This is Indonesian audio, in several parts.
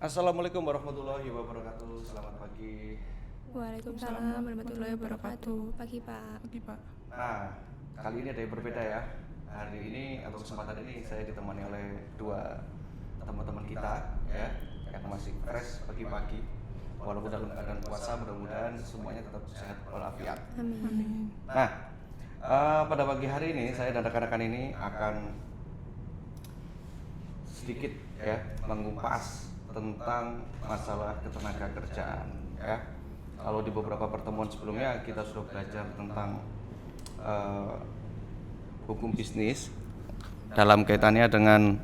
Assalamualaikum warahmatullahi wabarakatuh. Selamat pagi. Waalaikumsalam warahmatullahi wabarakatuh. Pagi Pak. Pagi Pak. Nah, kali ini ada yang berbeda ya. Hari ini atau kesempatan ini saya ditemani oleh dua teman-teman kita ya, yang masih fresh pagi-pagi. Walaupun dalam keadaan puasa, mudah-mudahan semuanya tetap sehat walafiat. Amin. Nah, pada pagi hari ini saya dan rekan-rekan ini akan sedikit ya mengupas tentang masalah ketenaga kerjaan ya. Kalau di beberapa pertemuan sebelumnya kita sudah belajar tentang hukum bisnis dalam kaitannya dengan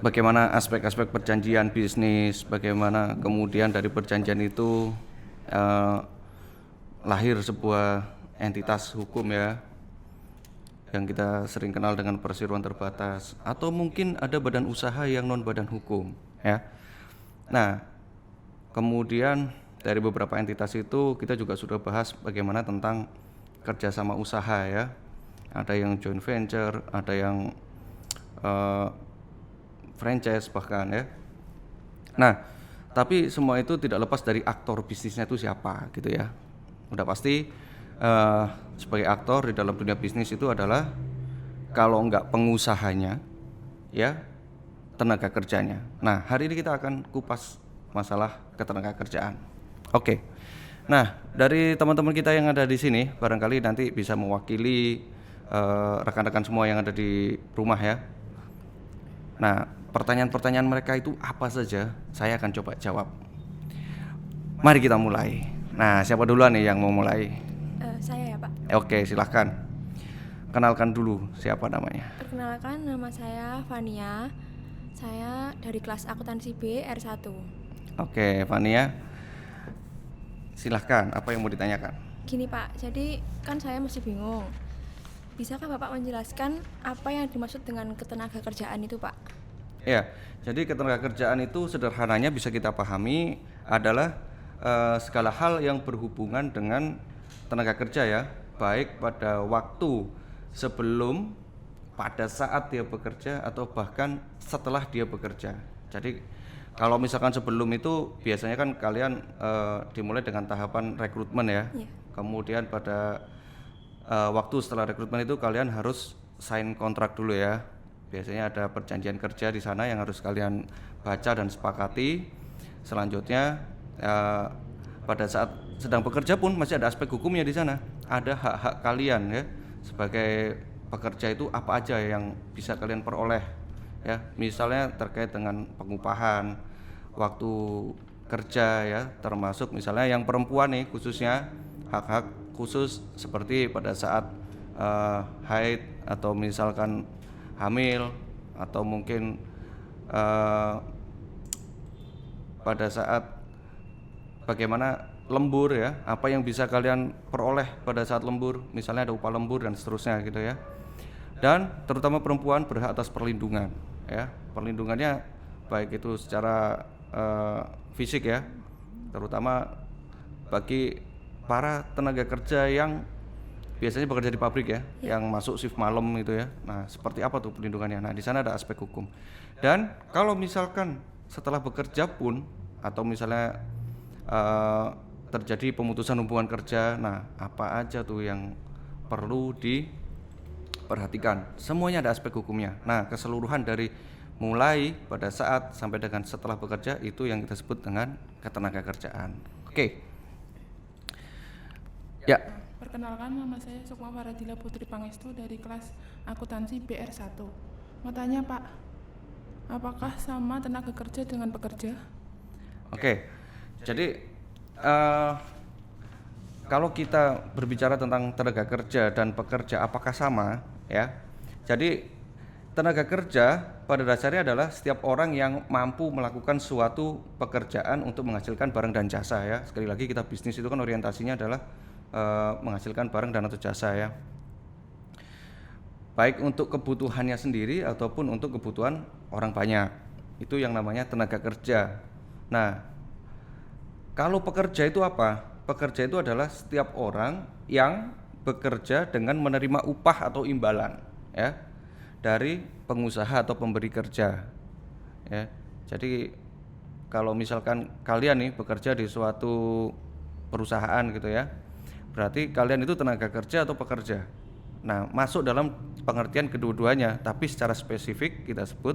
bagaimana aspek-aspek perjanjian bisnis, bagaimana kemudian dari perjanjian itu lahir sebuah entitas hukum ya, yang kita sering kenal dengan perseroan terbatas, atau mungkin ada badan usaha yang non badan hukum ya. Nah, kemudian dari beberapa entitas itu kita juga sudah bahas bagaimana tentang kerjasama usaha ya. Ada yang joint venture, ada yang franchise bahkan ya. Nah, tapi semua itu tidak lepas dari aktor bisnisnya itu siapa gitu ya. Udah pasti sebagai aktor di dalam dunia bisnis itu adalah kalau enggak pengusahanya ya tenaga kerjanya. Nah, hari ini kita akan kupas masalah ketenaga kerjaan. Oke. Nah, dari teman-teman kita yang ada di sini barangkali nanti bisa mewakili rekan-rekan semua yang ada di rumah ya. Nah, pertanyaan-pertanyaan mereka itu apa saja? Saya akan coba jawab. Mari kita mulai. Nah, siapa duluan nih yang mau mulai? Saya ya Pak. Oke, silahkan. Kenalkan dulu siapa namanya. Perkenalkan, nama saya Fania. Saya dari kelas akuntansi B R1. Oke, Fania. Silahkan, apa yang mau ditanyakan? Gini Pak, jadi kan saya masih bingung. Bisakah Bapak menjelaskan apa yang dimaksud dengan ketenaga kerjaan itu Pak? Ya, jadi ketenaga kerjaan itu sederhananya bisa kita pahami adalah segala hal yang berhubungan dengan tenaga kerja ya, baik pada waktu sebelum, pada saat dia bekerja, atau bahkan setelah dia bekerja. Jadi kalau misalkan sebelum itu biasanya kan kalian dimulai dengan tahapan rekrutmen ya. Iya. Kemudian pada waktu setelah rekrutmen itu kalian harus sign kontrak dulu ya. Biasanya ada perjanjian kerja di sana yang harus kalian baca dan sepakati. Selanjutnya pada saat sedang bekerja pun masih ada aspek hukumnya di sana. Ada hak-hak kalian ya sebagai pekerja itu apa aja yang bisa kalian peroleh ya. Misalnya terkait dengan pengupahan, waktu kerja ya, termasuk misalnya yang perempuan nih khususnya hak-hak khusus seperti pada saat haid atau misalkan hamil, atau mungkin pada saat bagaimana lembur ya, apa yang bisa kalian peroleh pada saat lembur, misalnya ada upah lembur dan seterusnya gitu ya. Dan terutama perempuan berhak atas perlindungan ya, perlindungannya baik itu secara fisik ya, terutama bagi para tenaga kerja yang biasanya bekerja di pabrik ya, yang masuk shift malam itu ya. Nah, seperti apa tuh perlindungannya? Nah, di sana ada aspek hukum. Dan kalau misalkan setelah bekerja pun, atau misalnya terjadi pemutusan hubungan kerja, nah apa aja tuh yang perlu diperhatikan? Semuanya ada aspek hukumnya. Nah, keseluruhan dari mulai pada saat sampai dengan setelah bekerja itu yang kita sebut dengan ketenaga kerjaan. Oke. Ya. Perkenalkan, nama saya Sukma Faradila Putri Pangestu dari kelas akuntansi BR1. Mau tanya Pak, apakah sama tenaga kerja dengan pekerja? Oke. Jadi kalau kita berbicara tentang tenaga kerja dan pekerja apakah sama ya. Jadi tenaga kerja pada dasarnya adalah setiap orang yang mampu melakukan suatu pekerjaan untuk menghasilkan barang dan jasa ya. Sekali lagi kita bisnis itu kan orientasinya adalah menghasilkan barang dan atau jasa ya. Baik untuk kebutuhannya sendiri ataupun untuk kebutuhan orang banyak. Itu yang namanya tenaga kerja. Nah, kalau pekerja itu apa? Pekerja itu adalah setiap orang yang bekerja dengan menerima upah atau imbalan ya dari pengusaha atau pemberi kerja ya. Jadi kalau misalkan kalian nih bekerja di suatu perusahaan gitu ya, berarti kalian itu tenaga kerja atau pekerja. Nah, masuk dalam pengertian kedua-duanya, tapi secara spesifik kita sebut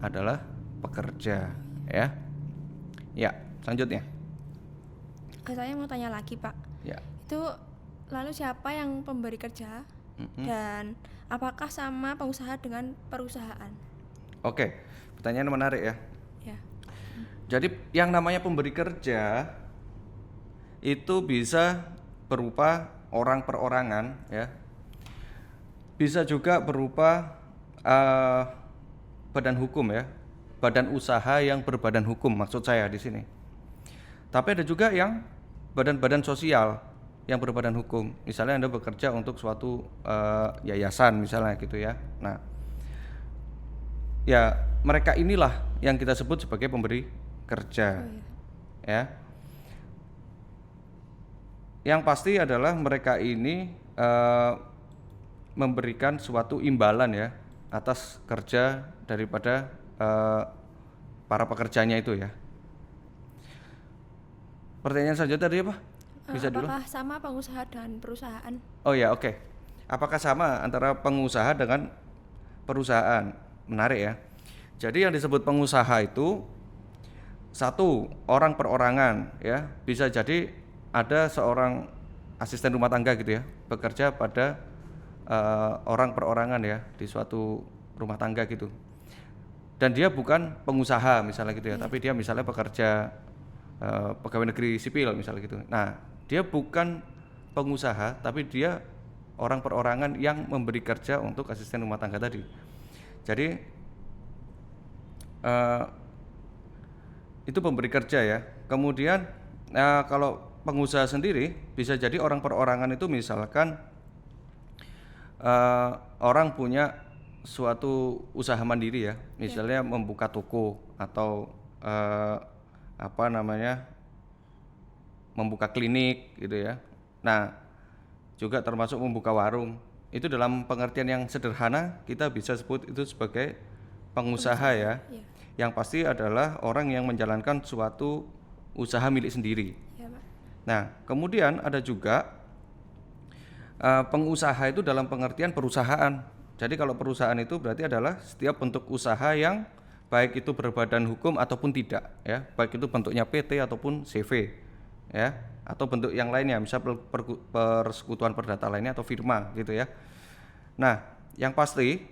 adalah pekerja, ya. Ya, selanjutnya. Saya mau tanya lagi Pak, Ya. itu lalu siapa yang pemberi kerja dan apakah sama pengusaha dengan perusahaan? Oke, pertanyaan menarik ya. Ya. Jadi yang namanya pemberi kerja itu bisa berupa orang perorangan ya. Bisa juga berupa badan hukum ya. Badan usaha yang berbadan hukum maksud saya di sini. Tapi ada juga yang badan-badan sosial yang berbadan hukum. Misalnya Anda bekerja untuk suatu yayasan misalnya gitu ya. Nah, ya mereka inilah yang kita sebut sebagai pemberi kerja. Ya. Yang pasti adalah mereka ini memberikan suatu imbalan ya atas kerja daripada para pekerjanya itu ya. Pertanyaan selanjutnya tadi apa? Bisa dulu. Apakah sama pengusaha dan perusahaan? Oh ya, oke. Apakah sama antara pengusaha dengan perusahaan? Menarik ya. Jadi yang disebut pengusaha itu satu orang perorangan ya. Bisa jadi ada seorang asisten rumah tangga gitu ya, bekerja pada orang perorangan ya di suatu rumah tangga gitu. Dan dia bukan pengusaha misalnya gitu ya, tapi dia misalnya pekerja pegawai negeri sipil misalnya gitu. Nah, dia bukan pengusaha, tapi dia orang perorangan yang memberi kerja untuk asisten rumah tangga tadi. Jadi itu pemberi kerja ya. Kemudian kalau pengusaha sendiri bisa jadi orang perorangan itu misalkan orang punya suatu usaha mandiri ya, misalnya membuka toko atau membuka klinik gitu ya. Nah, juga termasuk membuka warung. Itu dalam pengertian yang sederhana kita bisa sebut itu sebagai pengusaha ya. Yang pasti adalah orang yang menjalankan suatu usaha milik sendiri. Ya, Pak. Nah, kemudian ada juga pengusaha itu dalam pengertian perusahaan. Jadi kalau perusahaan itu berarti adalah setiap bentuk usaha yang baik itu berbadan hukum ataupun tidak ya, baik itu bentuknya PT ataupun CV ya, atau bentuk yang lainnya misal persekutuan perdata lainnya atau firma gitu ya. Nah, yang pasti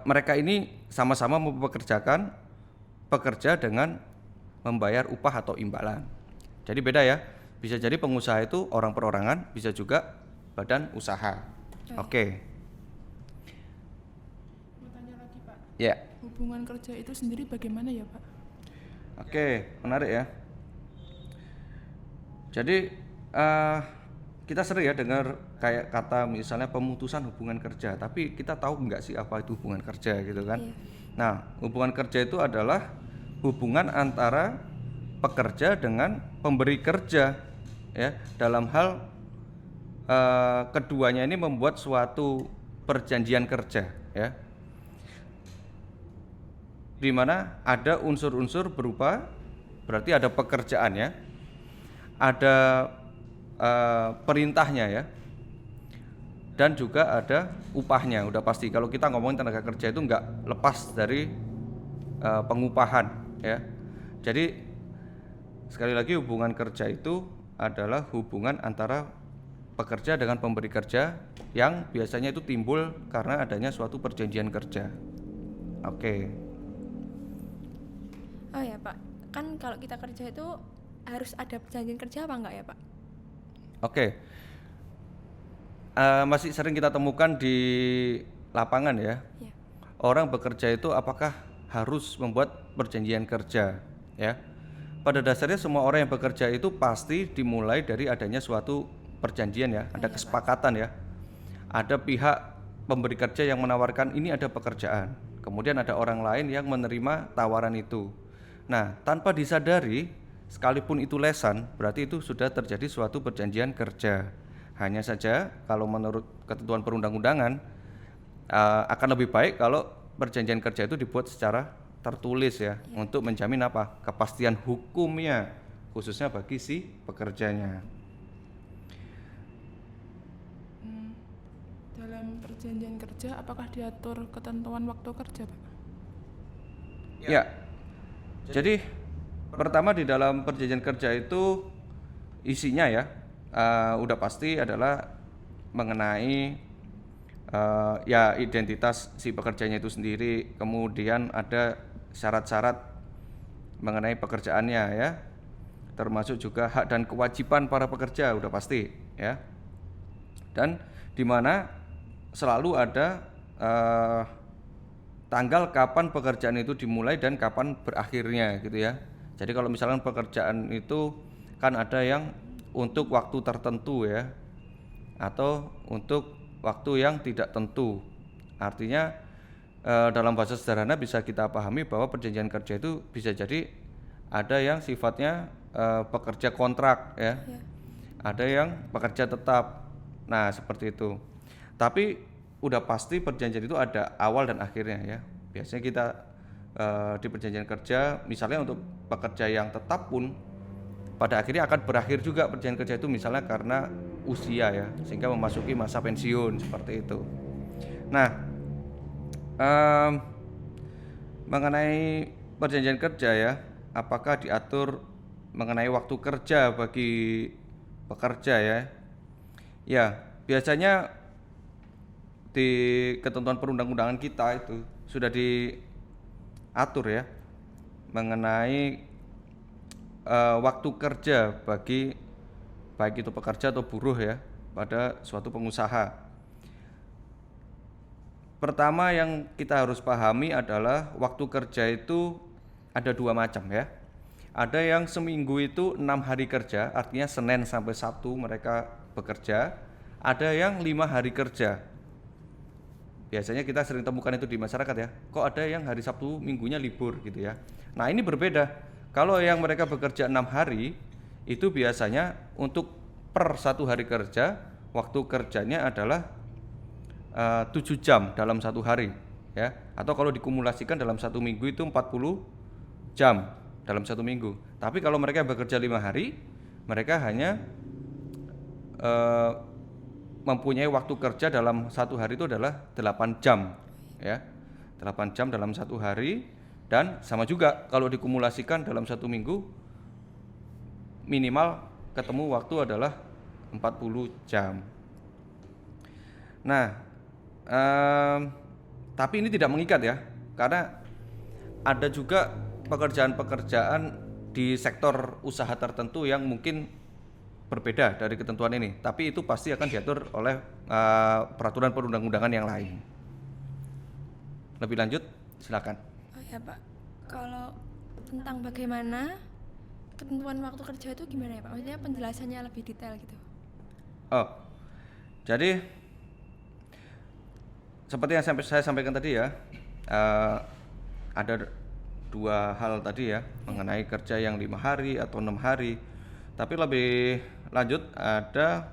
mereka ini sama-sama mempekerjakan pekerja dengan membayar upah atau imbalan. Jadi beda ya, bisa jadi pengusaha itu orang perorangan, bisa juga badan usaha. Oke. Mau tanya lagi Pak, Ya. hubungan kerja itu sendiri bagaimana ya Pak? Oke, menarik ya. Jadi kita sering ya dengar kayak kata misalnya pemutusan hubungan kerja, tapi kita tahu nggak sih apa itu hubungan kerja gitu kan? Nah, hubungan kerja itu adalah hubungan antara pekerja dengan pemberi kerja ya, dalam hal keduanya ini membuat suatu perjanjian kerja ya, di mana ada unsur-unsur berupa berarti ada pekerjaannya, ada perintahnya ya, dan juga ada upahnya. Udah pasti kalau kita ngomongin tenaga kerja itu nggak lepas dari pengupahan ya. Jadi sekali lagi hubungan kerja itu adalah hubungan antara pekerja dengan pemberi kerja yang biasanya itu timbul karena adanya suatu perjanjian kerja. Oke. Oh ya Pak, kan kalau kita kerja itu harus ada perjanjian kerja apa enggak ya Pak? Oke. Masih sering kita temukan di lapangan ya. Ya. Orang bekerja itu apakah harus membuat perjanjian kerja ya? Pada dasarnya semua orang yang bekerja itu pasti dimulai dari adanya suatu perjanjian ya, ada kesepakatan ya. Ada pihak pemberi kerja yang menawarkan ini ada pekerjaan. Kemudian ada orang lain yang menerima tawaran itu. Nah, tanpa disadari, sekalipun itu lesan, berarti itu sudah terjadi suatu perjanjian kerja. Hanya saja kalau menurut ketentuan perundang-undangan akan lebih baik kalau perjanjian kerja itu dibuat secara tertulis ya, untuk menjamin apa? Kepastian hukumnya, khususnya bagi si pekerjanya. Dalam perjanjian kerja, apakah diatur ketentuan waktu kerja, Pak? Ya, jadi pertama di dalam perjanjian kerja itu isinya ya, udah pasti adalah mengenai ya identitas si pekerjanya itu sendiri, kemudian ada syarat-syarat mengenai pekerjaannya ya, termasuk juga hak dan kewajiban para pekerja udah pasti ya, dan di mana selalu ada tanggal kapan pekerjaan itu dimulai dan kapan berakhirnya gitu ya. Jadi kalau misalkan pekerjaan itu kan ada yang untuk waktu tertentu ya, atau untuk waktu yang tidak tentu. Artinya dalam bahasa sederhana bisa kita pahami bahwa perjanjian kerja itu bisa jadi ada yang sifatnya pekerja kontrak ya, ada yang pekerja tetap. Nah seperti itu. Tapi udah pasti perjanjian itu ada awal dan akhirnya ya. Biasanya kita di perjanjian kerja, misalnya untuk pekerja yang tetap pun pada akhirnya akan berakhir juga perjanjian kerja itu, misalnya karena usia ya, sehingga memasuki masa pensiun seperti itu. Nah, mengenai perjanjian kerja ya, apakah diatur mengenai waktu kerja bagi pekerja ya? Ya, biasanya di ketentuan perundang-undangan kita itu sudah diatur ya mengenai waktu kerja bagi baik itu pekerja atau buruh ya pada suatu pengusaha. Pertama yang kita harus pahami adalah waktu kerja itu ada dua macam ya. Ada yang seminggu itu 6 hari kerja, artinya Senin sampai Sabtu mereka bekerja. Ada yang 5 hari kerja. Biasanya kita sering temukan itu di masyarakat ya. Kok ada yang hari Sabtu minggunya libur gitu ya. Nah ini berbeda. Kalau yang mereka bekerja 6 hari, itu biasanya untuk per 1 hari kerja, waktu kerjanya adalah 7 jam dalam 1 hari ya. Atau kalau dikumulasikan dalam 1 minggu itu 40 jam dalam 1 minggu. Tapi kalau mereka bekerja 5 hari, mereka hanya mempunyai waktu kerja dalam 1 hari itu adalah 8 jam ya. 8 jam dalam 1 hari. Dan sama juga kalau dikumulasikan dalam 1 minggu minimal ketemu waktu adalah 40 jam. Nah, tapi ini tidak mengikat ya, karena ada juga pekerjaan-pekerjaan di sektor usaha tertentu yang mungkin berbeda dari ketentuan ini, tapi itu pasti akan diatur oleh peraturan perundang-undangan yang lain. Lebih lanjut, silakan. Oh ya Pak, kalau tentang bagaimana ketentuan waktu kerja itu gimana ya Pak? Maksudnya penjelasannya lebih detail gitu. Oh, jadi seperti yang saya sampaikan tadi ya, ada dua hal tadi ya, mengenai kerja yang 5 hari atau 6 hari. Tapi lebih lanjut ada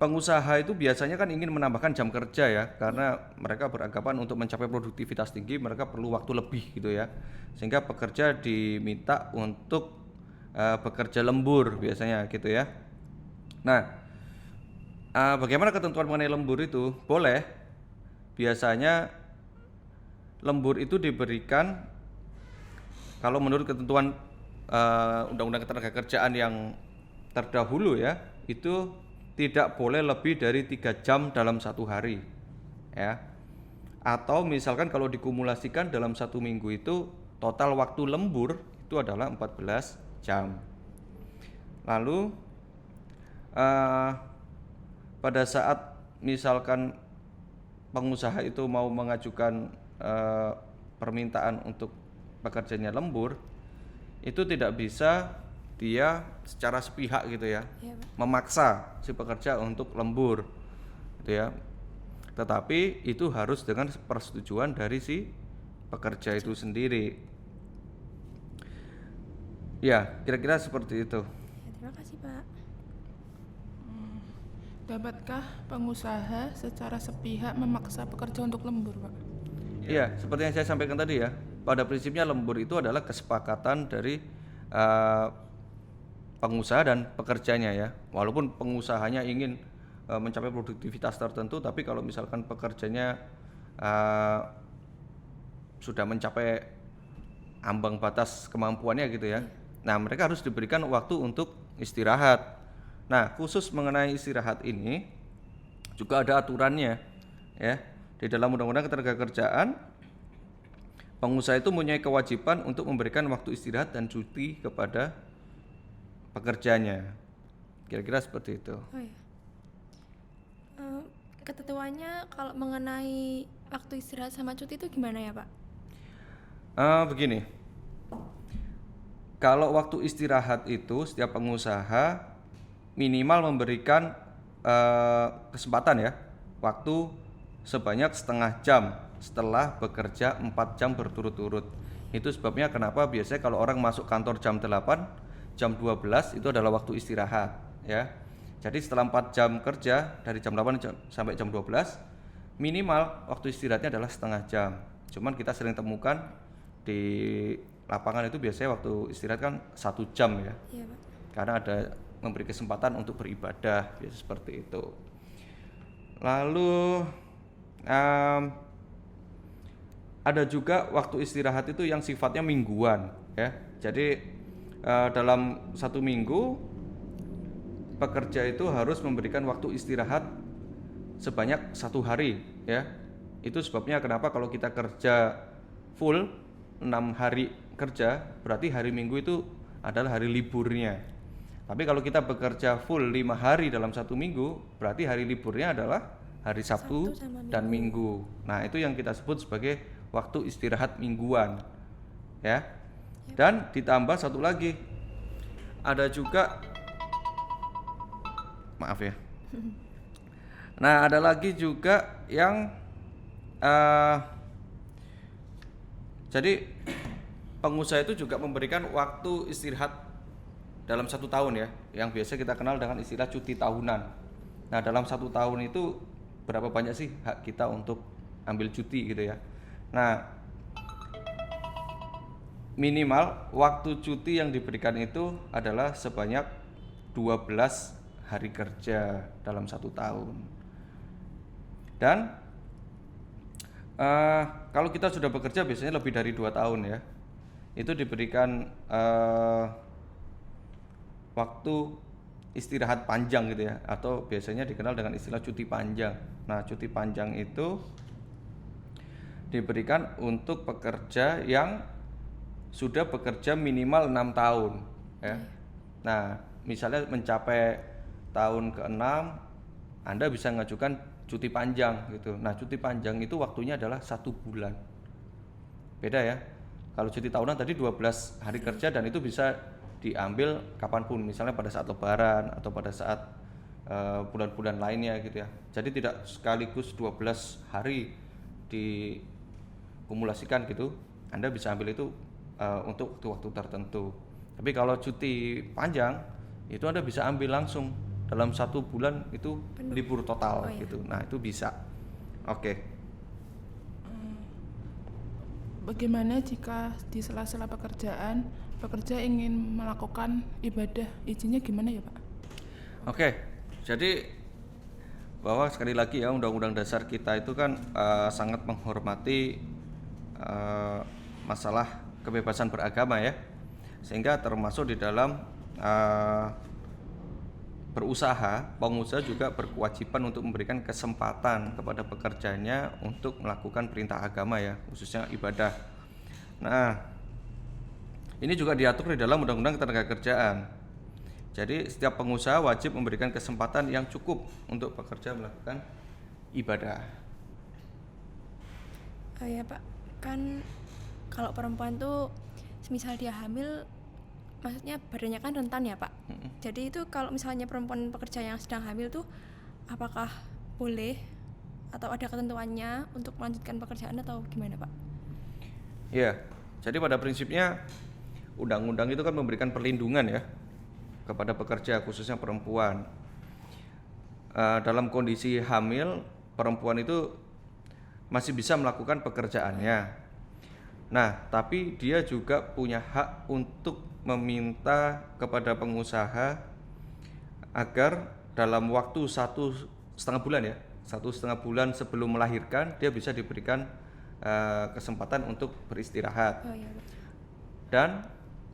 pengusaha itu biasanya kan ingin menambahkan jam kerja ya, karena mereka beranggapan untuk mencapai produktivitas tinggi mereka perlu waktu lebih gitu ya, sehingga pekerja diminta untuk bekerja lembur biasanya gitu ya. Nah, bagaimana ketentuan mengenai lembur itu? Boleh, biasanya lembur itu diberikan kalau menurut ketentuan Undang-Undang Ketenagakerjaan yang terdahulu ya, itu tidak boleh lebih dari 3 jam dalam 1 hari ya. Atau misalkan kalau dikumulasikan dalam 1 minggu itu total waktu lembur itu adalah 14 jam. Lalu pada saat misalkan pengusaha itu mau mengajukan permintaan untuk pekerjanya lembur, itu tidak bisa dia secara sepihak gitu ya, memaksa si pekerja untuk lembur gitu ya. Tetapi itu harus dengan persetujuan dari si pekerja itu sendiri. Ya, kira-kira seperti itu. Ya, terima kasih Pak. Dapatkah pengusaha secara sepihak memaksa pekerja untuk lembur, Pak? Iya, seperti yang saya sampaikan tadi ya. Pada prinsipnya lembur itu adalah kesepakatan dari eh, pengusaha dan pekerjanya ya. Walaupun pengusahanya ingin mencapai produktivitas tertentu, tapi kalau misalkan pekerjanya eh, sudah mencapai ambang batas kemampuannya gitu ya. Nah, mereka harus diberikan waktu untuk istirahat. Nah, khusus mengenai istirahat ini juga ada aturannya ya. Di dalam Undang-Undang Ketenagakerjaan, pengusaha itu mempunyai kewajiban untuk memberikan waktu istirahat dan cuti kepada pekerjanya. Kira-kira seperti itu. Oh ya. Ketentuannya kalau mengenai waktu istirahat sama cuti itu gimana ya, Pak? Begini, kalau waktu istirahat itu setiap pengusaha minimal memberikan kesempatan ya, waktu sebanyak setengah jam setelah bekerja 4 jam berturut-turut. Itu sebabnya kenapa biasanya kalau orang masuk kantor jam 8, jam 12 itu adalah waktu istirahat ya. Jadi setelah 4 jam kerja dari jam 8 sampai jam 12, minimal waktu istirahatnya adalah setengah jam. Cuman kita sering temukan di lapangan itu biasanya waktu istirahat kan 1 jam ya. Iya, Pak. Karena ada memberi kesempatan untuk beribadah, biasa seperti itu. Lalu ada juga waktu istirahat itu yang sifatnya mingguan ya. Jadi dalam 1 minggu pekerja itu harus memberikan waktu istirahat sebanyak 1 hari ya. Itu sebabnya kenapa kalau kita kerja full 6 hari kerja, berarti hari Minggu itu adalah hari liburnya. Tapi kalau kita bekerja full 5 hari dalam 1 minggu, berarti hari liburnya adalah hari Sabtu dan Minggu. Nah, itu yang kita sebut sebagai waktu istirahat mingguan ya. Dan ditambah satu lagi, ada juga, maaf ya, nah ada lagi juga yang jadi pengusaha itu juga memberikan waktu istirahat dalam 1 tahun ya, yang biasa kita kenal dengan istilah cuti tahunan. Nah, dalam 1 tahun itu berapa banyak sih hak kita untuk ambil cuti gitu ya. Nah, minimal waktu cuti yang diberikan itu adalah sebanyak 12 hari kerja dalam 1 tahun. Dan kalau kita sudah bekerja biasanya lebih dari 2 tahun ya, itu diberikan waktu istirahat panjang gitu ya, atau biasanya dikenal dengan istilah cuti panjang. Nah, cuti panjang itu diberikan untuk pekerja yang sudah bekerja minimal 6 tahun ya. Nah, misalnya mencapai tahun ke-6, Anda bisa mengajukan cuti panjang gitu. Nah, cuti panjang itu waktunya adalah 1 bulan. Beda ya. Kalau cuti tahunan tadi 12 hari kerja dan itu bisa diambil kapanpun, misalnya pada saat Lebaran atau pada saat bulan-bulan lainnya gitu ya. Jadi tidak sekaligus 12 hari dikumulasikan gitu. Anda bisa ambil itu untuk waktu tertentu. Tapi kalau cuti panjang itu Anda bisa ambil langsung dalam 1 bulan itu libur total gitu. Nah, itu bisa. Oke. Bagaimana jika di sela-sela pekerjaan pekerja ingin melakukan ibadah, izinnya gimana ya, Pak? Oke. Jadi bahwa sekali lagi ya, Undang-Undang Dasar kita itu kan sangat menghormati masalah kebebasan beragama ya, sehingga termasuk di dalam berusaha, pengusaha juga berkewajiban untuk memberikan kesempatan kepada pekerjanya untuk melakukan perintah agama ya, khususnya ibadah. Nah, ini juga diatur di dalam Undang-Undang Ketenagakerjaan. Jadi setiap pengusaha wajib memberikan kesempatan yang cukup untuk pekerja melakukan ibadah. Ya Pak, kan kalau perempuan tuh semisal dia hamil, maksudnya badannya kan rentan ya Pak. Jadi itu kalau misalnya perempuan pekerja yang sedang hamil tuh apakah boleh atau ada ketentuannya untuk melanjutkan pekerjaan atau gimana Pak? Ya, jadi pada prinsipnya undang-undang itu kan memberikan perlindungan ya kepada pekerja khususnya perempuan. dalam kondisi hamil perempuan itu masih bisa melakukan pekerjaannya. Nah, tapi dia juga punya hak untuk meminta kepada pengusaha agar dalam waktu 1,5 bulan ya, 1,5 bulan sebelum melahirkan dia bisa diberikan kesempatan untuk beristirahat. Oh iya, Pak. Dan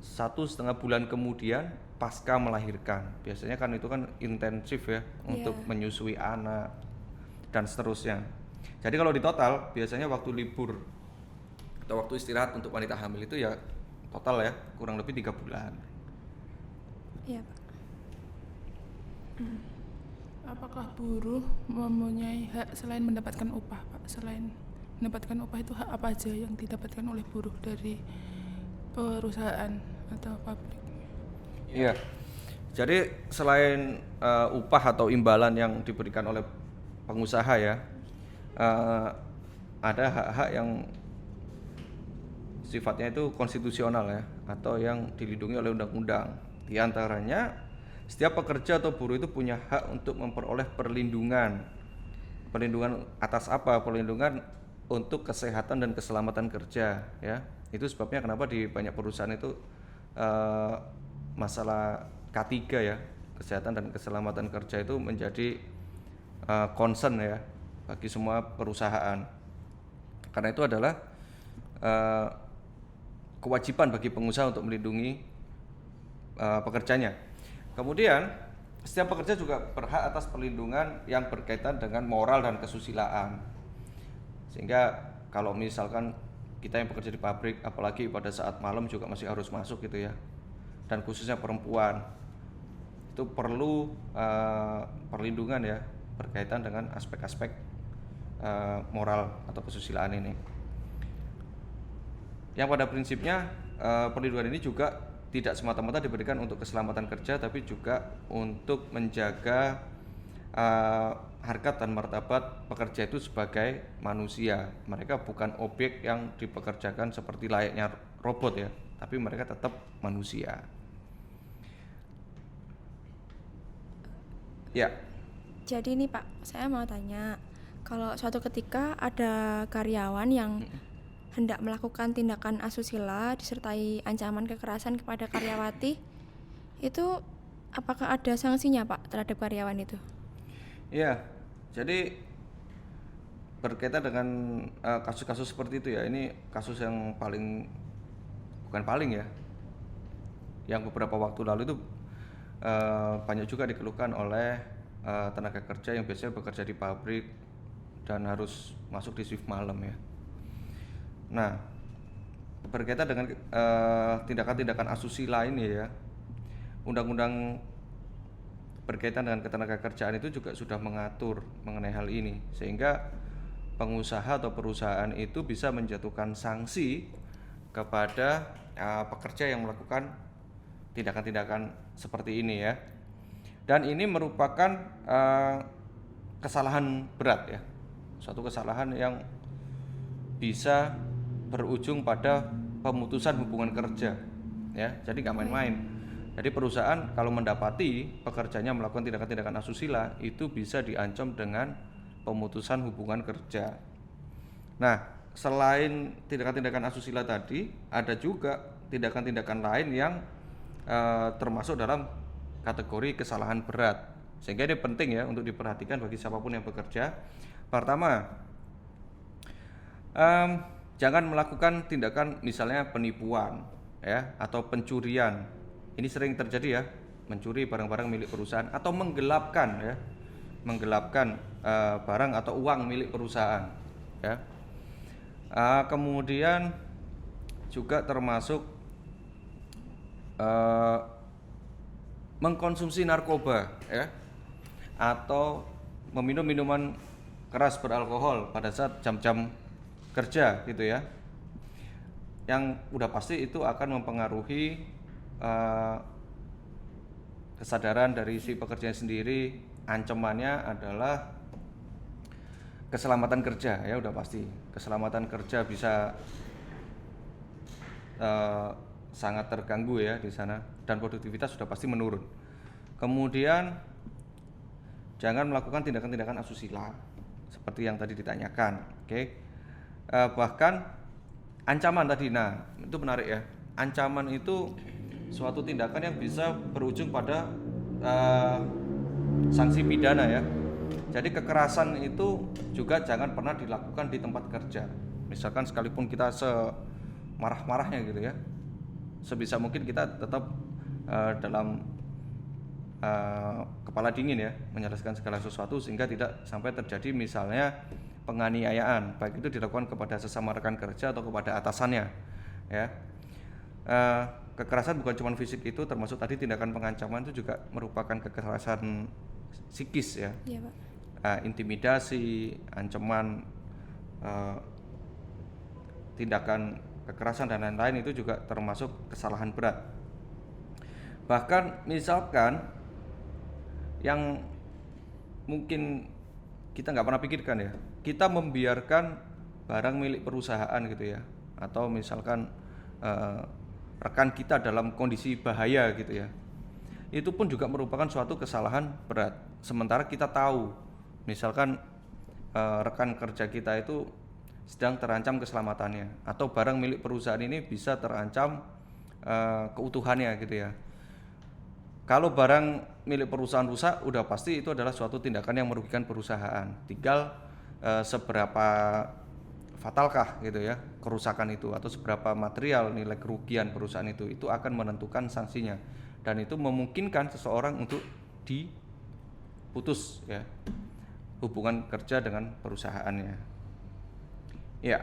1,5 bulan kemudian pasca melahirkan, biasanya kan itu kan intensif ya untuk menyusui anak dan seterusnya. Jadi kalau di total biasanya waktu libur atau waktu istirahat untuk wanita hamil itu ya total ya kurang lebih 3 bulan. Iya, Pak. Apakah buruh mempunyai hak selain mendapatkan upah, Pak? Selain mendapatkan upah itu hak apa aja yang didapatkan oleh buruh dari perusahaan atau pabrik? Iya. Jadi selain upah atau imbalan yang diberikan oleh pengusaha ya, ada hak-hak yang sifatnya itu konstitusional ya, atau yang dilindungi oleh undang-undang. Di antaranya setiap pekerja atau buruh itu punya hak untuk memperoleh perlindungan. Perlindungan atas apa? Perlindungan untuk kesehatan dan keselamatan kerja ya. Itu sebabnya kenapa di banyak perusahaan itu masalah K3 ya, kesehatan dan keselamatan kerja itu menjadi concern ya bagi semua perusahaan. Karena itu adalah kewajiban bagi pengusaha untuk melindungi pekerjanya. Kemudian setiap pekerja juga berhak atas perlindungan yang berkaitan dengan moral dan kesusilaan. Sehingga kalau misalkan kita yang bekerja di pabrik, apalagi pada saat malam juga masih harus masuk gitu ya, dan khususnya perempuan, itu perlu perlindungan ya berkaitan dengan aspek-aspek moral atau kesusilaan ini. Yang pada prinsipnya perlindungan ini juga tidak semata-mata diberikan untuk keselamatan kerja, tapi juga untuk menjaga harkat dan martabat pekerja itu sebagai manusia. Mereka bukan objek yang dipekerjakan seperti layaknya robot ya, tapi mereka tetap manusia. Ya. Jadi ini Pak, saya mau tanya, kalau suatu ketika ada karyawan yang hendak melakukan tindakan asusila disertai ancaman kekerasan kepada karyawati, itu apakah ada sanksinya Pak terhadap karyawan itu? Iya, jadi berkaitan dengan kasus-kasus seperti itu ya, ini kasus yang bukan paling ya, yang beberapa waktu lalu itu banyak juga dikeluhkan oleh tenaga kerja yang biasanya bekerja di pabrik dan harus masuk di shift malam ya. Nah, berkaitan dengan tindakan-tindakan asusila ini ya, undang-undang berkaitan dengan ketenaga kerjaan itu juga sudah mengatur mengenai hal ini, sehingga pengusaha atau perusahaan itu bisa menjatuhkan sanksi kepada pekerja yang melakukan tindakan-tindakan seperti ini ya. Dan ini merupakan kesalahan berat ya, suatu kesalahan yang bisa berujung pada pemutusan hubungan kerja ya. Jadi nggak main-main. Jadi perusahaan kalau mendapati pekerjanya melakukan tindakan-tindakan asusila itu bisa diancam dengan pemutusan hubungan kerja. Nah, selain tindakan-tindakan asusila tadi, ada juga tindakan-tindakan lain yang termasuk dalam kategori kesalahan berat. Sehingga ini penting ya untuk diperhatikan bagi siapapun yang bekerja. Pertama, jangan melakukan tindakan misalnya penipuan ya, atau pencurian. Ini sering terjadi ya, mencuri barang-barang milik perusahaan atau menggelapkan ya, barang atau uang milik perusahaan ya. Kemudian juga termasuk mengkonsumsi narkoba ya, atau meminum minuman keras beralkohol pada saat jam-jam kerja gitu ya, yang udah pasti itu akan mempengaruhi kesadaran dari si pekerja sendiri. Ancamannya adalah keselamatan kerja ya, udah pasti keselamatan kerja bisa sangat terganggu ya di sana, dan produktivitas sudah pasti menurun. Kemudian jangan melakukan tindakan-tindakan asusila seperti yang tadi ditanyakan. Oke. Bahkan ancaman tadi, nah itu menarik ya. Ancaman itu suatu tindakan yang bisa berujung pada sanksi pidana ya. Jadi kekerasan itu juga jangan pernah dilakukan di tempat kerja. Misalkan sekalipun kita semarah-marahnya gitu ya, sebisa mungkin kita tetap dalam kepala dingin ya, menyelesaikan segala sesuatu sehingga tidak sampai terjadi misalnya penganiayaan, baik itu dilakukan kepada sesama rekan kerja atau kepada atasannya ya. Kekerasan bukan cuma fisik, itu termasuk tadi tindakan pengancaman itu juga merupakan kekerasan psikis ya. Iya, Pak. Intimidasi, ancaman, tindakan kekerasan dan lain-lain itu juga termasuk kesalahan berat. Bahkan misalkan yang mungkin kita nggak pernah pikirkan ya, kita membiarkan barang milik perusahaan gitu ya, atau misalkan rekan kita dalam kondisi bahaya gitu ya, itu pun juga merupakan suatu kesalahan berat. Sementara kita tahu misalkan rekan kerja kita itu sedang terancam keselamatannya, atau barang milik perusahaan ini bisa terancam keutuhannya gitu ya. Kalau barang milik perusahaan rusak, udah pasti itu adalah suatu tindakan yang merugikan perusahaan. Tinggal seberapa fatalkah gitu ya kerusakan itu, atau seberapa material nilai kerugian perusahaan itu akan menentukan sanksinya. Dan itu memungkinkan seseorang untuk diputus ya hubungan kerja dengan perusahaannya. Ya,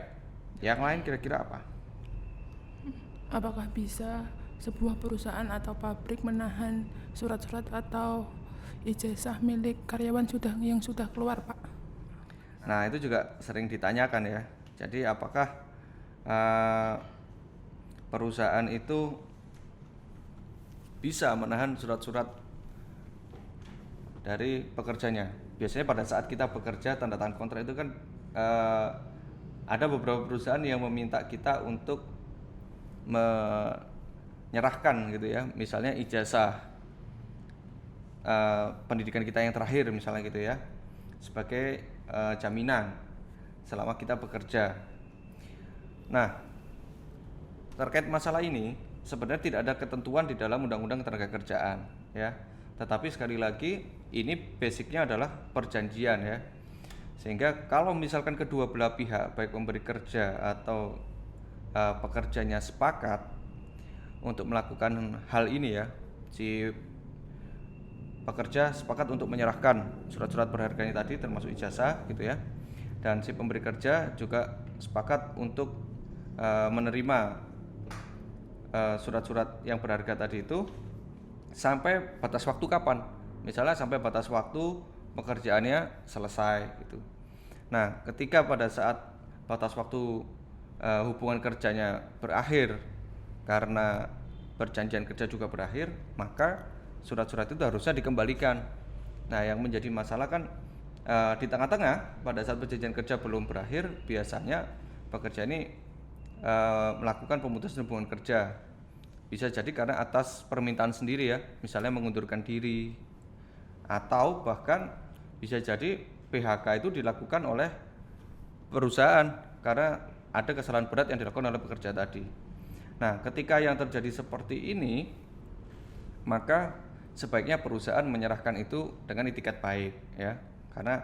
yang lain kira-kira apa? Apakah bisa sebuah perusahaan atau pabrik menahan surat-surat atau ijazah milik karyawan yang sudah keluar, Pak? Nah, itu juga sering ditanyakan ya. Jadi apakah perusahaan itu bisa menahan surat-surat dari pekerjanya? Biasanya pada saat kita bekerja tanda tangan kontrak itu kan ada beberapa perusahaan yang meminta kita untuk menyerahkan gitu ya, misalnya ijazah pendidikan kita yang terakhir misalnya gitu ya, sebagai jaminan selama kita bekerja. Nah, terkait masalah ini sebenarnya tidak ada ketentuan di dalam Undang-Undang Ketenagakerjaan ya. Tetapi sekali lagi ini basicnya adalah perjanjian ya. Sehingga kalau misalkan kedua belah pihak baik pemberi kerja atau pekerjanya sepakat untuk melakukan hal ini ya, si pekerja sepakat untuk menyerahkan surat-surat berharganya tadi termasuk ijazah gitu ya, dan si pemberi kerja juga sepakat untuk menerima surat-surat yang berharga tadi itu sampai batas waktu kapan, misalnya sampai batas waktu pekerjaannya selesai gitu. Nah, ketika pada saat batas waktu hubungan kerjanya berakhir karena perjanjian kerja juga berakhir, maka surat-surat itu harusnya dikembalikan. Nah, yang menjadi masalah kan di tengah-tengah pada saat perjanjian kerja belum berakhir, biasanya pekerja ini melakukan pemutusan hubungan kerja. Bisa jadi karena atas permintaan sendiri ya, misalnya mengundurkan diri, atau bahkan bisa jadi PHK itu dilakukan oleh perusahaan karena ada kesalahan berat yang dilakukan oleh pekerja tadi. Nah, ketika yang terjadi seperti ini, maka sebaiknya perusahaan menyerahkan itu dengan itikat baik ya, karena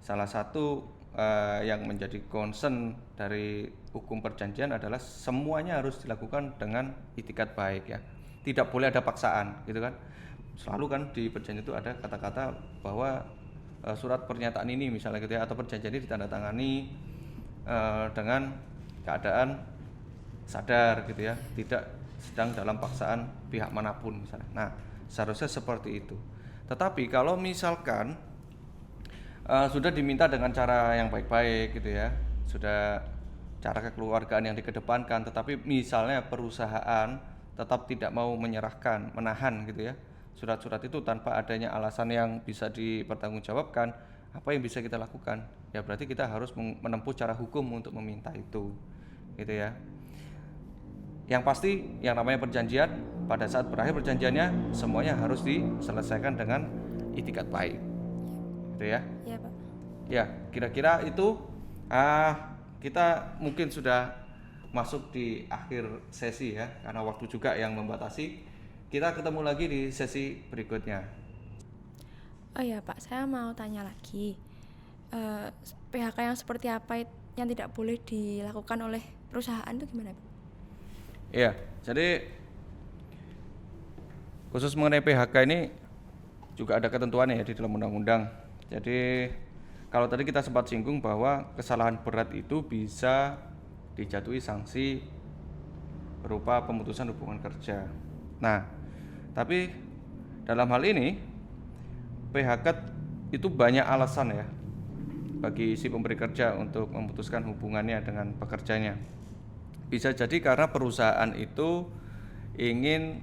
salah satu yang menjadi concern dari hukum perjanjian adalah semuanya harus dilakukan dengan itikat baik ya, tidak boleh ada paksaan gitu kan. Selalu kan di perjanjian itu ada kata-kata bahwa surat pernyataan ini misalnya gitu ya, atau perjanjian ini ditandatangani dengan keadaan sadar gitu ya, tidak sedang dalam paksaan pihak manapun misalnya. Nah, seharusnya seperti itu. Tetapi kalau misalkan sudah diminta dengan cara yang baik-baik gitu ya, sudah cara kekeluargaan yang dikedepankan, tetapi misalnya perusahaan tetap tidak mau menyerahkan, menahan gitu ya surat-surat itu tanpa adanya alasan yang bisa dipertanggungjawabkan, apa yang bisa kita lakukan? Ya berarti kita harus menempuh cara hukum untuk meminta itu gitu ya. Yang pasti yang namanya perjanjian, pada saat berakhir perjanjiannya semuanya harus diselesaikan dengan itikat baik. gitu ya. Iya, Pak. Ya, kira-kira itu kita mungkin sudah masuk di akhir sesi ya, karena waktu juga yang membatasi. Kita ketemu lagi di sesi berikutnya. Oh iya, Pak, saya mau tanya lagi. PHK yang seperti apa yang tidak boleh dilakukan oleh perusahaan itu gimana, Pak? Iya, jadi khusus mengenai PHK ini juga ada ketentuannya ya di dalam undang-undang. Jadi kalau tadi kita sempat singgung bahwa kesalahan berat itu bisa dijatuhi sanksi berupa pemutusan hubungan kerja. Nah, tapi dalam hal ini PHK itu banyak alasan ya bagi si pemberi kerja untuk memutuskan hubungannya dengan pekerjanya. Bisa jadi karena perusahaan itu ingin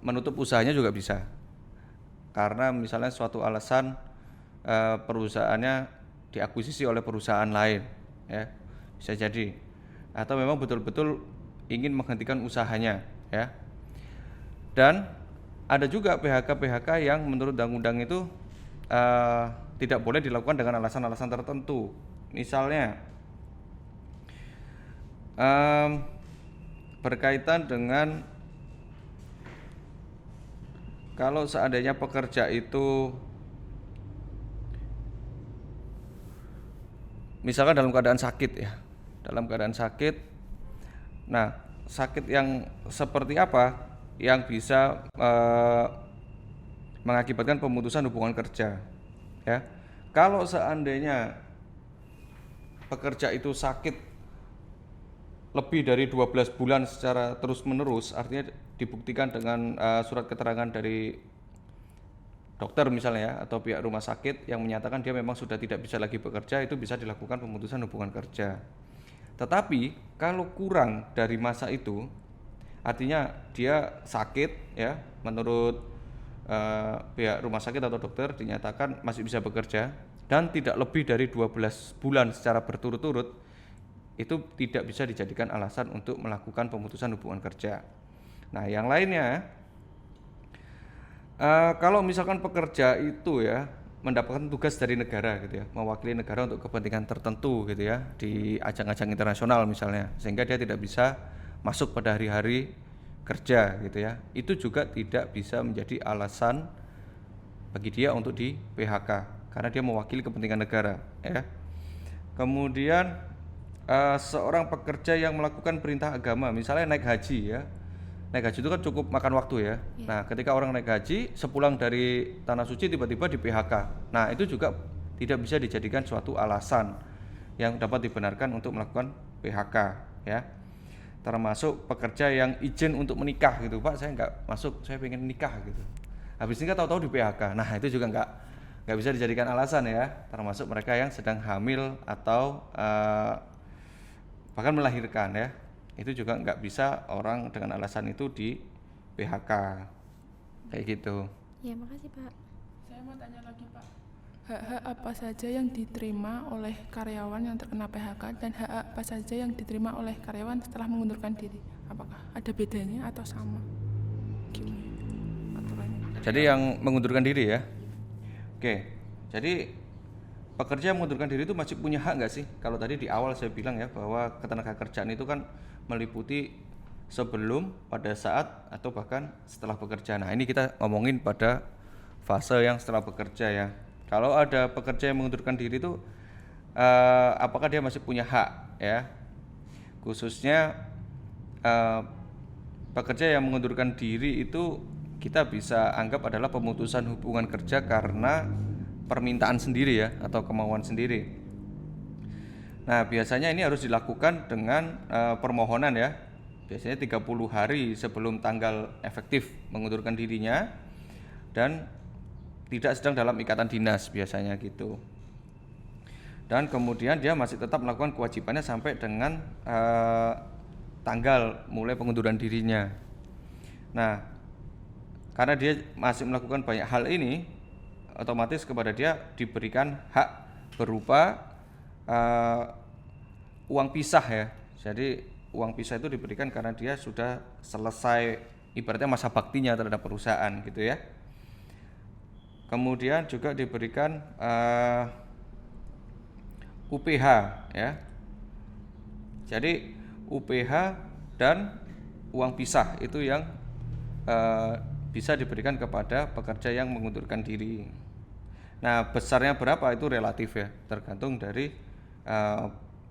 menutup usahanya juga bisa. Karena misalnya suatu alasan perusahaannya diakuisisi oleh perusahaan lain, ya bisa jadi. Atau memang betul-betul ingin menghentikan usahanya, ya. Dan ada juga PHK yang menurut undang-undang itu tidak boleh dilakukan dengan alasan-alasan tertentu. Misalnya berkaitan dengan kalau seandainya pekerja itu misalkan dalam keadaan sakit ya, nah sakit yang seperti apa yang bisa mengakibatkan pemutusan hubungan kerja ya. Kalau seandainya pekerja itu sakit lebih dari 12 bulan secara terus-menerus, artinya dibuktikan dengan surat keterangan dari dokter misalnya ya, atau pihak rumah sakit yang menyatakan dia memang sudah tidak bisa lagi bekerja, itu bisa dilakukan pemutusan hubungan kerja. Tetapi kalau kurang dari masa itu, artinya dia sakit ya, menurut pihak rumah sakit atau dokter dinyatakan masih bisa bekerja dan tidak lebih dari 12 bulan secara berturut-turut, itu tidak bisa dijadikan alasan untuk melakukan pemutusan hubungan kerja. Nah, yang lainnya, kalau misalkan pekerja itu ya mendapatkan tugas dari negara gitu ya, mewakili negara untuk kepentingan tertentu gitu ya, di ajang-ajang internasional misalnya, sehingga dia tidak bisa masuk pada hari-hari kerja gitu ya, itu juga tidak bisa menjadi alasan bagi dia untuk di PHK karena dia mewakili kepentingan negara ya. Kemudian seorang pekerja yang melakukan perintah agama, misalnya naik haji ya, naik haji itu kan cukup makan waktu ya. Nah, ketika orang naik haji sepulang dari tanah suci tiba-tiba di PHK, nah itu juga tidak bisa dijadikan suatu alasan yang dapat dibenarkan untuk melakukan PHK ya. Termasuk pekerja yang izin untuk menikah gitu, Pak saya nggak masuk, saya pengen nikah gitu, habis nikah tahu-tahu di PHK, nah itu juga nggak bisa dijadikan alasan ya. Termasuk mereka yang sedang hamil atau bahkan melahirkan ya, itu juga nggak bisa orang dengan alasan itu di PHK kayak gitu. Ya, makasih, Pak. Saya mau tanya lagi, Pak. Hak-hak apa saja yang diterima oleh karyawan yang terkena PHK dan hak apa saja yang diterima oleh karyawan setelah mengundurkan diri? Apakah ada bedanya atau sama? Gimana aturannya? Jadi yang mengundurkan diri ya. Oke. Jadi pekerja yang mengundurkan diri itu masih punya hak nggak sih? Kalau tadi di awal saya bilang ya bahwa ketenagakerjaan itu kan meliputi sebelum, pada saat, atau bahkan setelah bekerja. Nah ini kita ngomongin pada fase yang setelah bekerja ya. Kalau ada pekerja yang mengundurkan diri itu apakah dia masih punya hak ya? Khususnya pekerja yang mengundurkan diri itu kita bisa anggap adalah pemutusan hubungan kerja karena permintaan sendiri ya, atau kemauan sendiri. Nah biasanya ini harus dilakukan dengan permohonan ya, biasanya 30 hari sebelum tanggal efektif mengundurkan dirinya dan tidak sedang dalam ikatan dinas biasanya gitu. Dan kemudian dia masih tetap melakukan kewajibannya sampai dengan tanggal mulai pengunduran dirinya. Nah karena dia masih melakukan banyak hal ini, otomatis kepada dia diberikan hak berupa uang pisah ya. Jadi uang pisah itu diberikan karena dia sudah selesai ibaratnya masa baktinya terhadap perusahaan gitu ya. kemudian juga diberikan UPH ya. Jadi UPH dan uang pisah itu yang bisa diberikan kepada pekerja yang mengundurkan diri. Nah, besarnya berapa itu relatif ya, tergantung dari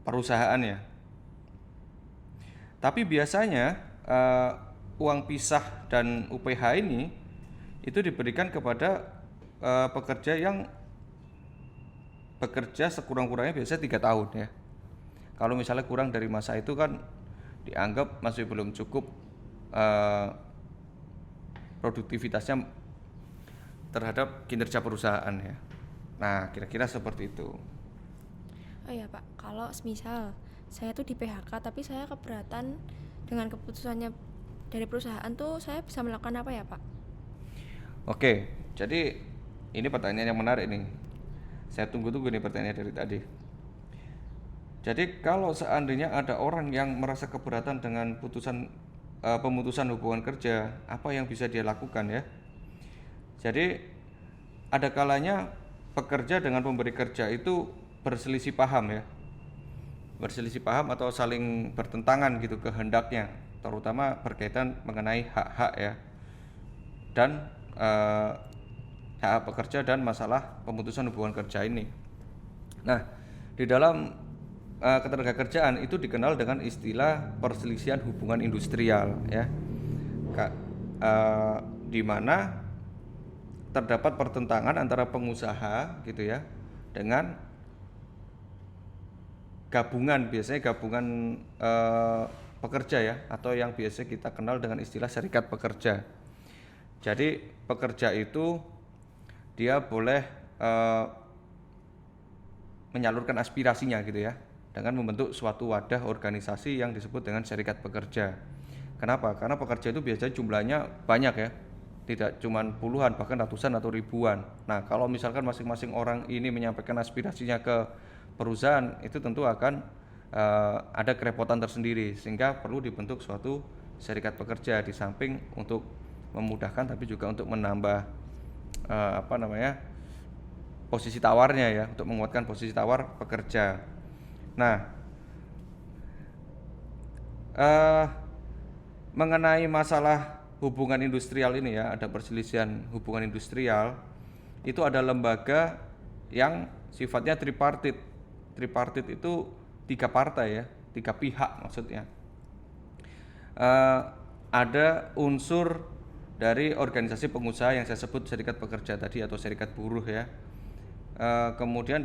perusahaannya. Tapi biasanya uang pisah dan UPH ini itu diberikan kepada pekerja yang bekerja sekurang-kurangnya biasanya 3 tahun ya. Kalau misalnya kurang dari masa itu kan dianggap masih belum cukup produktivitasnya terhadap kinerja perusahaan ya. Nah, kira-kira seperti itu. Oh iya Pak, kalau semisal saya tuh di PHK tapi saya keberatan dengan keputusannya dari perusahaan tuh, saya bisa melakukan apa ya Pak? Oke, jadi ini pertanyaan yang menarik nih. Saya tunggu-tunggu nih pertanyaan dari tadi. Jadi kalau seandainya ada orang yang merasa keberatan dengan pemutusan hubungan kerja, apa yang bisa dia lakukan ya? Jadi ada kalanya pekerja dengan pemberi kerja itu berselisih paham ya, berselisih paham atau saling bertentangan gitu kehendaknya, terutama berkaitan mengenai hak-hak ya, dan hak pekerja dan masalah pemutusan hubungan kerja ini. Nah, di dalam ketenagakerjaan itu dikenal dengan istilah perselisihan hubungan industrial ya, di mana terdapat pertentangan antara pengusaha gitu ya dengan gabungan, biasanya gabungan pekerja ya, atau yang biasa kita kenal dengan istilah serikat pekerja. Jadi pekerja itu dia boleh menyalurkan aspirasinya gitu ya, dengan membentuk suatu wadah organisasi yang disebut dengan serikat pekerja. Kenapa? Karena pekerja itu biasanya jumlahnya banyak ya, tidak cuma puluhan, bahkan ratusan atau ribuan. Nah, kalau misalkan masing-masing orang ini menyampaikan aspirasinya ke perusahaan, itu tentu akan ada kerepotan tersendiri, sehingga perlu dibentuk suatu serikat pekerja, di samping untuk memudahkan tapi juga untuk menambah posisi tawarnya ya, untuk menguatkan posisi tawar pekerja. Nah, mengenai masalah hubungan industrial ini ya, ada perselisihan hubungan industrial, itu ada lembaga yang sifatnya tripartit. Tripartit itu 3 partai ya, 3 pihak maksudnya. Ada unsur dari organisasi pengusaha yang saya sebut serikat pekerja tadi atau serikat buruh ya. Kemudian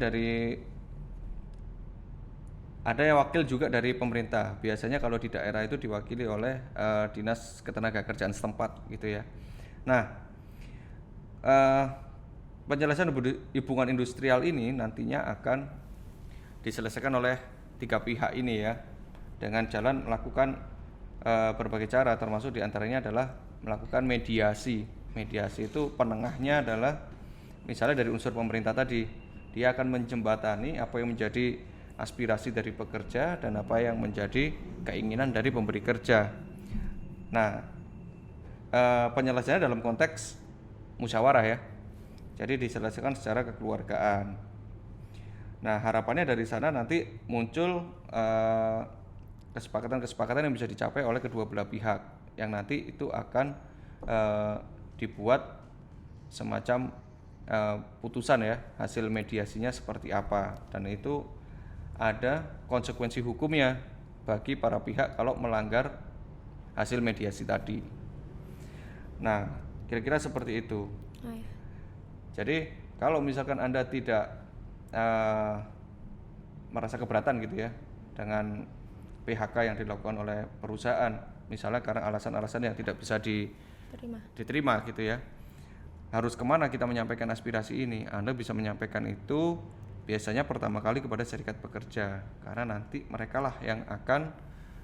ada yang wakil juga dari pemerintah. Biasanya kalau di daerah itu diwakili oleh dinas ketenagakerjaan setempat gitu ya. Nah, penjelasan hubungan industrial ini nantinya akan diselesaikan oleh 3 pihak ini ya, dengan jalan melakukan berbagai cara, termasuk diantaranya adalah melakukan mediasi. Mediasi itu penengahnya adalah misalnya dari unsur pemerintah tadi, dia akan menjembatani apa yang menjadi aspirasi dari pekerja dan apa yang menjadi keinginan dari pemberi kerja. Nah, penyelesaiannya dalam konteks musyawarah ya, jadi diselesaikan secara kekeluargaan. Nah, harapannya dari sana nanti muncul kesepakatan-kesepakatan yang bisa dicapai oleh kedua belah pihak, yang nanti itu akan dibuat semacam putusan ya, hasil mediasinya seperti apa, dan itu ada konsekuensi hukumnya bagi para pihak kalau melanggar hasil mediasi tadi. Nah, kira-kira seperti itu. Oh, ya. Jadi kalau misalkan Anda tidak merasa keberatan gitu ya dengan PHK yang dilakukan oleh perusahaan, misalnya karena alasan-alasan yang tidak bisa diterima gitu ya, harus kemana kita menyampaikan aspirasi ini? Anda bisa menyampaikan itu biasanya pertama kali kepada serikat pekerja, karena nanti merekalah yang akan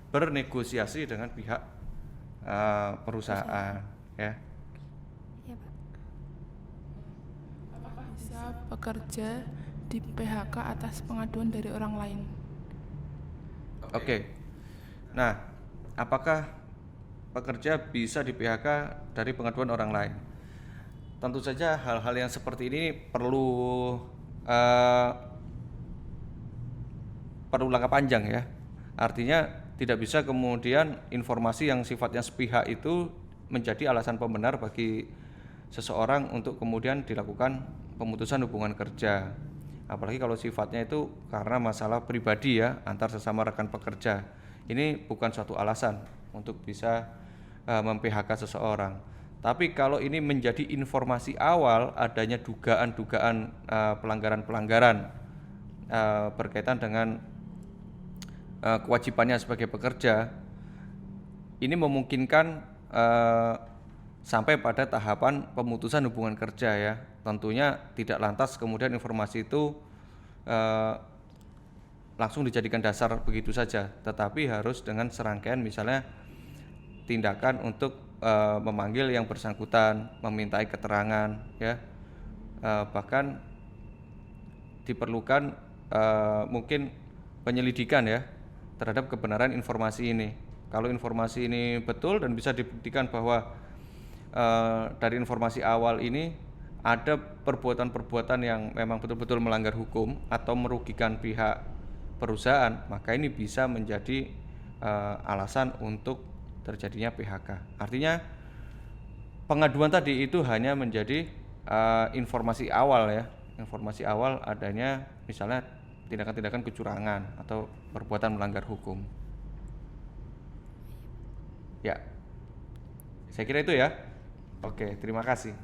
bernegosiasi dengan pihak perusahaan ya. Ya Pak. Apakah bisa pekerja di PHK atas pengaduan dari orang lain? Oke. Nah, apakah pekerja bisa di PHK dari pengaduan orang lain? tentu saja hal-hal yang seperti ini eh, perlu langkah panjang ya. Artinya tidak bisa kemudian informasi yang sifatnya sepihak itu menjadi alasan pembenar bagi seseorang untuk kemudian dilakukan pemutusan hubungan kerja. Apalagi kalau sifatnya itu karena masalah pribadi ya antar sesama rekan pekerja. Ini bukan suatu alasan untuk bisa mem-PHK seseorang. Tapi kalau ini menjadi informasi awal adanya dugaan-dugaan pelanggaran-pelanggaran berkaitan dengan kewajibannya sebagai pekerja, ini memungkinkan sampai pada tahapan pemutusan hubungan kerja ya. Tentunya tidak lantas kemudian informasi itu langsung dijadikan dasar begitu saja, tetapi harus dengan serangkaian misalnya tindakan untuk memanggil yang bersangkutan, memintai keterangan ya, bahkan diperlukan mungkin penyelidikan ya terhadap kebenaran informasi ini. Kalau informasi ini betul dan bisa dibuktikan bahwa dari informasi awal ini ada perbuatan-perbuatan yang memang betul-betul melanggar hukum atau merugikan pihak perusahaan, maka ini bisa menjadi alasan untuk terjadinya PHK. Artinya pengaduan tadi itu hanya menjadi informasi awal ya, informasi awal adanya misalnya tindakan-tindakan kecurangan atau perbuatan melanggar hukum. Ya, saya kira itu ya. Oke, terima kasih.